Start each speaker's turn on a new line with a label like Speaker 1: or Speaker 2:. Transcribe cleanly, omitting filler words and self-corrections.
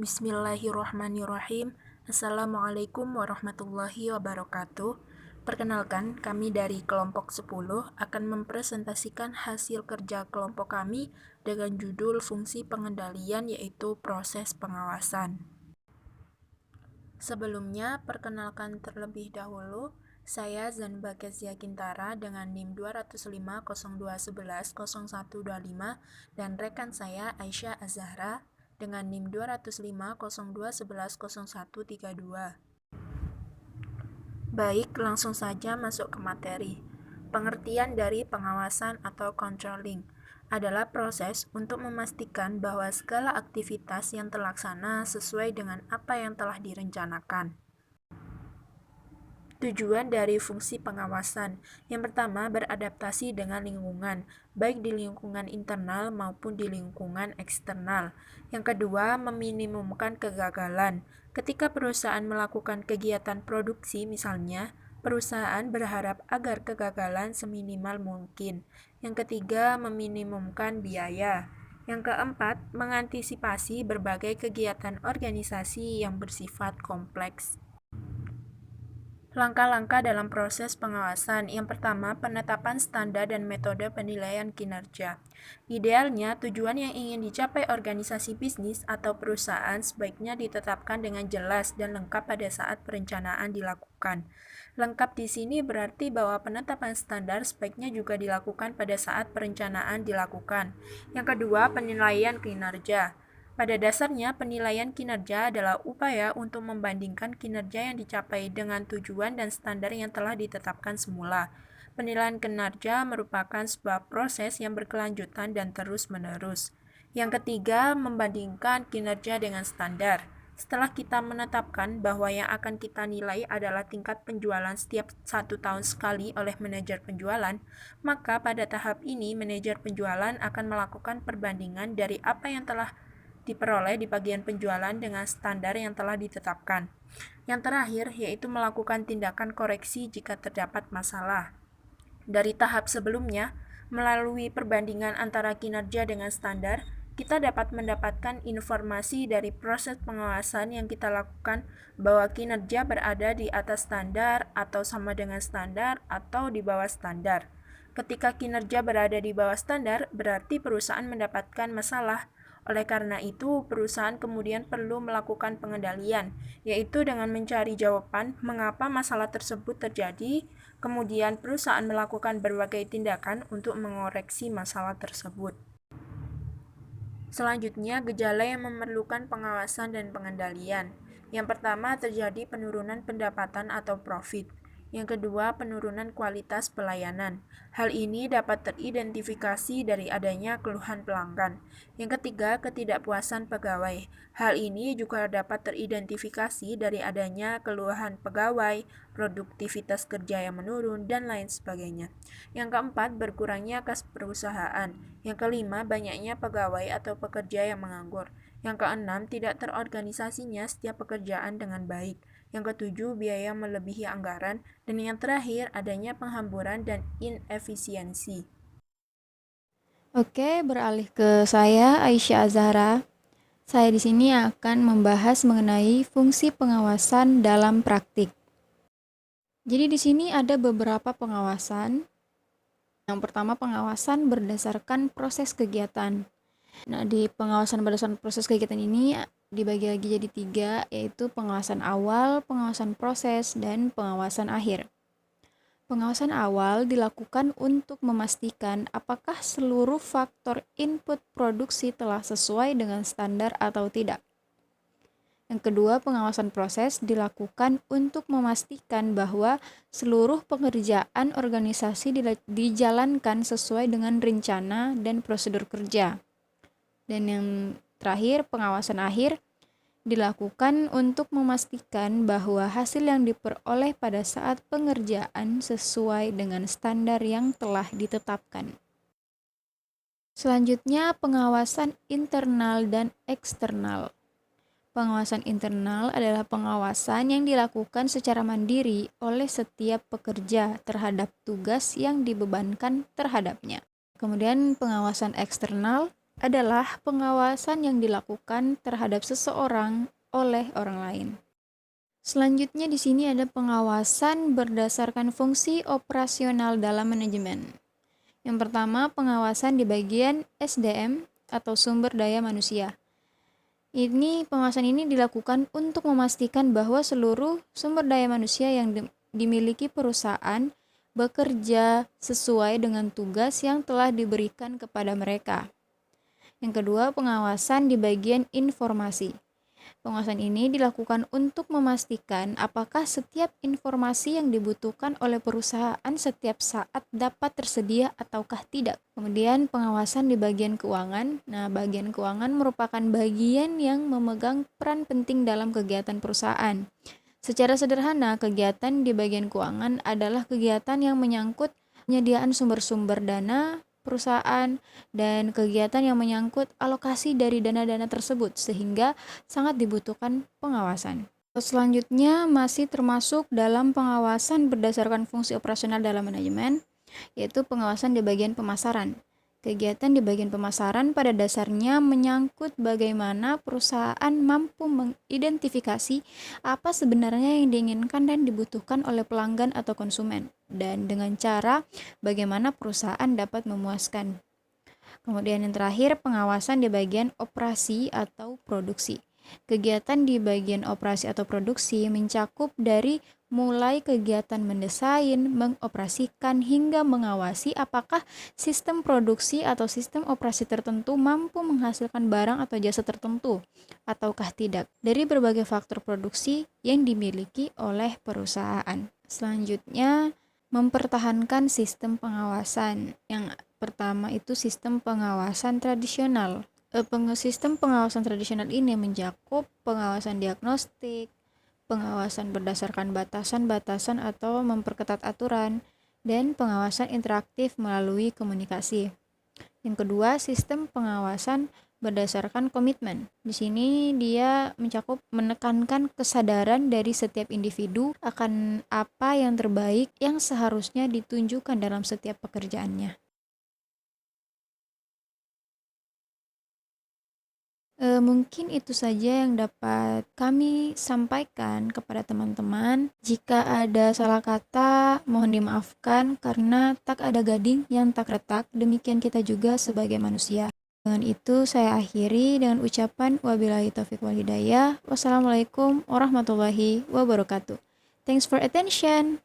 Speaker 1: Bismillahirrahmanirrahim. Assalamualaikum warahmatullahi wabarakatuh. Perkenalkan, kami dari kelompok 10 akan mempresentasikan hasil kerja kelompok kami dengan judul fungsi pengendalian, yaitu proses pengawasan. Sebelumnya, perkenalkan terlebih dahulu, saya Zanba Kezia Kintara dengan NIM 20502110125 dan rekan saya Aisyah Azahra dengan NIM 20502110132. Baik, langsung saja masuk ke materi. Pengertian dari pengawasan atau controlling adalah proses untuk memastikan bahwa segala aktivitas yang terlaksana sesuai dengan apa yang telah direncanakan. Tujuan dari fungsi pengawasan. Yang pertama, beradaptasi dengan lingkungan, baik di lingkungan internal maupun di lingkungan eksternal. Yang kedua, meminimumkan kegagalan. Ketika perusahaan melakukan kegiatan produksi misalnya, perusahaan berharap agar kegagalan seminimal mungkin. Yang ketiga, meminimumkan biaya. Yang keempat, mengantisipasi berbagai kegiatan organisasi yang bersifat kompleks. Langkah-langkah dalam proses pengawasan. Yang pertama, penetapan standar dan metode penilaian kinerja. Idealnya, tujuan yang ingin dicapai organisasi bisnis atau perusahaan sebaiknya ditetapkan dengan jelas dan lengkap pada saat perencanaan dilakukan. Lengkap di sini berarti bahwa penetapan standar sebaiknya juga dilakukan pada saat perencanaan dilakukan. Yang kedua, penilaian kinerja. Pada dasarnya, penilaian kinerja adalah upaya untuk membandingkan kinerja yang dicapai dengan tujuan dan standar yang telah ditetapkan semula. Penilaian kinerja merupakan sebuah proses yang berkelanjutan dan terus-menerus. Yang ketiga, membandingkan kinerja dengan standar. Setelah kita menetapkan bahwa yang akan kita nilai adalah tingkat penjualan setiap 1 tahun sekali oleh manajer penjualan, maka pada tahap ini manajer penjualan akan melakukan perbandingan dari apa yang telah diperoleh di bagian penjualan dengan standar yang telah ditetapkan. Yang terakhir, yaitu melakukan tindakan koreksi jika terdapat masalah. Dari tahap sebelumnya, melalui perbandingan antara kinerja dengan standar, kita dapat mendapatkan informasi dari proses pengawasan yang kita lakukan bahwa kinerja berada di atas standar atau sama dengan standar atau di bawah standar. Ketika kinerja berada di bawah standar, berarti perusahaan mendapatkan masalah. Oleh karena itu, perusahaan kemudian perlu melakukan pengendalian, yaitu dengan mencari jawaban mengapa masalah tersebut terjadi, kemudian perusahaan melakukan berbagai tindakan untuk mengoreksi masalah tersebut. Selanjutnya, gejala yang memerlukan pengawasan dan pengendalian. Yang pertama, terjadi penurunan pendapatan atau profit. Yang kedua, penurunan kualitas pelayanan. Hal ini dapat teridentifikasi dari adanya keluhan pelanggan. Yang ketiga, ketidakpuasan pegawai. Hal ini juga dapat teridentifikasi dari adanya keluhan pegawai, produktivitas kerja yang menurun, dan lain sebagainya. Yang keempat, berkurangnya kas perusahaan. Yang kelima, banyaknya pegawai atau pekerja yang menganggur. Yang keenam, tidak terorganisasinya setiap pekerjaan dengan baik. Yang ketujuh, biaya melebihi anggaran. Dan yang terakhir, adanya penghamburan dan inefisiensi.
Speaker 2: Oke, beralih ke saya, Aisyah Azhara. Saya di sini akan membahas mengenai fungsi pengawasan dalam praktik. Jadi di sini ada beberapa pengawasan. Yang pertama, pengawasan berdasarkan proses kegiatan. Nah, di pengawasan berdasarkan proses kegiatan ini dibagi lagi jadi 3, yaitu pengawasan awal, pengawasan proses, dan pengawasan akhir. Pengawasan awal dilakukan untuk memastikan apakah seluruh faktor input produksi telah sesuai dengan standar atau tidak. Yang kedua, pengawasan proses dilakukan untuk memastikan bahwa seluruh pekerjaan organisasi dijalankan sesuai dengan rencana dan prosedur kerja. Dan yang terakhir, pengawasan akhir dilakukan untuk memastikan bahwa hasil yang diperoleh pada saat pengerjaan sesuai dengan standar yang telah ditetapkan. Selanjutnya, pengawasan internal dan eksternal. Pengawasan internal adalah pengawasan yang dilakukan secara mandiri oleh setiap pekerja terhadap tugas yang dibebankan terhadapnya. Kemudian pengawasan eksternal adalah pengawasan yang dilakukan terhadap seseorang oleh orang lain. Selanjutnya di sini ada pengawasan berdasarkan fungsi operasional dalam manajemen. Yang pertama, pengawasan di bagian SDM atau sumber daya manusia. Pengawasan ini dilakukan untuk memastikan bahwa seluruh sumber daya manusia yang dimiliki perusahaan bekerja sesuai dengan tugas yang telah diberikan kepada mereka. Yang kedua, pengawasan di bagian informasi. Pengawasan ini dilakukan untuk memastikan apakah setiap informasi yang dibutuhkan oleh perusahaan setiap saat dapat tersedia ataukah tidak. Kemudian pengawasan di bagian keuangan. Nah, bagian keuangan merupakan bagian yang memegang peran penting dalam kegiatan perusahaan. Secara sederhana, kegiatan di bagian keuangan adalah kegiatan yang menyangkut penyediaan sumber-sumber dana perusahaan dan kegiatan yang menyangkut alokasi dari dana-dana tersebut sehingga sangat dibutuhkan pengawasan. Selanjutnya masih termasuk dalam pengawasan berdasarkan fungsi operasional dalam manajemen, yaitu pengawasan di bagian pemasaran. Kegiatan di bagian pemasaran pada dasarnya menyangkut bagaimana perusahaan mampu mengidentifikasi apa sebenarnya yang diinginkan dan dibutuhkan oleh pelanggan atau konsumen, dan dengan cara bagaimana perusahaan dapat memuaskan. Kemudian yang terakhir, pengawasan di bagian operasi atau produksi. Kegiatan di bagian operasi atau produksi mencakup dari mulai kegiatan mendesain, mengoperasikan, hingga mengawasi apakah sistem produksi atau sistem operasi tertentu mampu menghasilkan barang atau jasa tertentu ataukah tidak dari berbagai faktor produksi yang dimiliki oleh perusahaan. Selanjutnya, mempertahankan sistem pengawasan. Yang pertama itu sistem pengawasan tradisional. Sistem pengawasan tradisional ini mencakup pengawasan diagnostik, pengawasan berdasarkan batasan-batasan atau memperketat aturan, dan pengawasan interaktif melalui komunikasi. Yang kedua, sistem pengawasan berdasarkan komitmen. Di sini dia mencakup menekankan kesadaran dari setiap individu akan apa yang terbaik yang seharusnya ditunjukkan dalam setiap pekerjaannya. Mungkin itu saja yang dapat kami sampaikan kepada teman-teman. Jika ada salah kata, mohon dimaafkan karena tak ada gading yang tak retak. Demikian kita juga sebagai manusia. Dengan itu saya akhiri dengan ucapan wabillahi taufiq wal hidayah. Wassalamualaikum warahmatullahi wabarakatuh. Thanks for attention.